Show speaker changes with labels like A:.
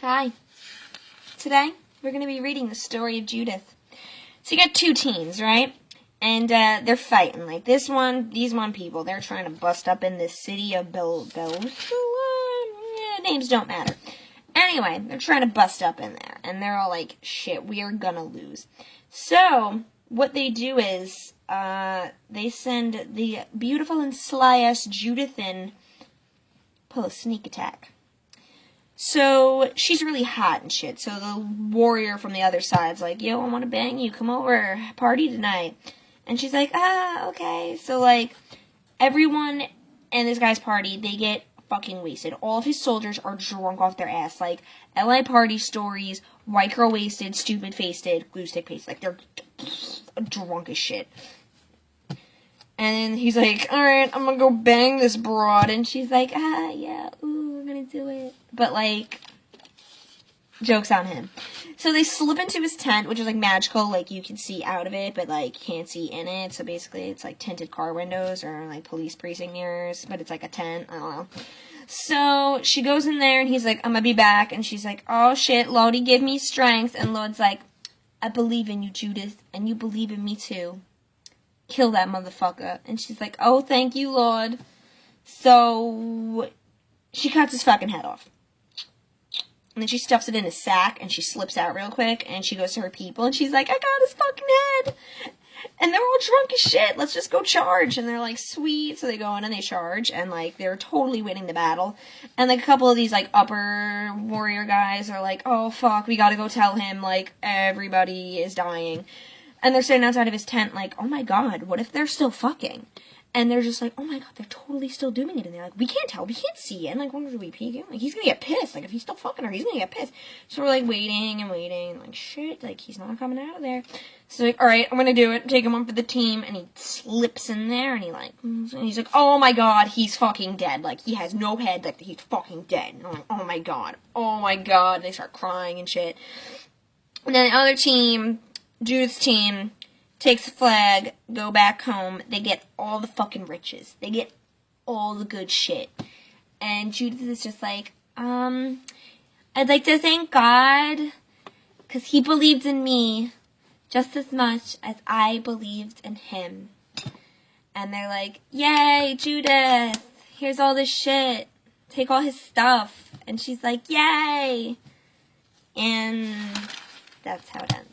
A: Hi. Today, we're going to be reading the story of Judith. So you got two teens, right? And they're fighting. Like these one people, they're trying to bust up in this city of names don't matter. Anyway, they're trying to bust up in there. And they're all like, shit, we are gonna lose. So, what they do is, they send the beautiful and sly-ass Judith in, pull a sneak attack. So, she's really hot and shit. So the warrior from the other side's like, yo, I want to bang you. Come over. Party tonight. And she's like, okay. So, like, everyone in this guy's party, they get fucking wasted. All of his soldiers are drunk off their ass. Like, LA party stories, white girl wasted, stupid faced, glue stick faced. Like, they're drunk as shit. And he's like, alright, I'm gonna go bang this broad. And she's like, yeah, ooh, we're gonna do it. But, like, joke's on him. So they slip into his tent, which is, like, magical. Like, you can see out of it, but, like, can't see in it. So basically, it's, like, tinted car windows or, like, police precinct mirrors. But it's, like, a tent. I don't know. So she goes in there, and he's like, I'm gonna be back. And she's like, oh, shit, Lodi, give me strength. And Lord's like, I believe in you, Judith. And you believe in me, too. Kill that motherfucker. And she's like, oh, thank you, Lord. So she cuts his fucking head off. And then she stuffs it in a sack, and she slips out real quick, and she goes to her people, and she's like, I got his fucking head! And they're all drunk as shit, let's just go charge! And they're like, sweet, so they go in and they charge, and, like, they're totally winning the battle. And, like, a couple of these, like, upper warrior guys are like, oh, fuck, we gotta go tell him, like, everybody is dying. And they're sitting outside of his tent, like, oh my god, what if they're still fucking? And they're just like, oh my god, they're totally still doing it. And they're like, we can't tell, we can't see it. And like, when are we peeking? Like, he's gonna get pissed. Like, if he's still fucking her, he's gonna get pissed. So we're like, waiting and waiting. Like, shit, like, he's not coming out of there. So like, alright, I'm gonna do it. Take him on for the team. And he slips in there and he like, and he's like, oh my god, he's fucking dead. Like, he has no head. Like, he's fucking dead. And I'm like, oh my god. Oh my god. And they start crying and shit. And then the other team, Judith's team, takes the flag, go back home, they get all the fucking riches. They get all the good shit. And Judith is just like, I'd like to thank God, because he believed in me just as much as I believed in him. And they're like, yay, Judith, here's all this shit. Take all his stuff. And she's like, yay. And that's how it ends.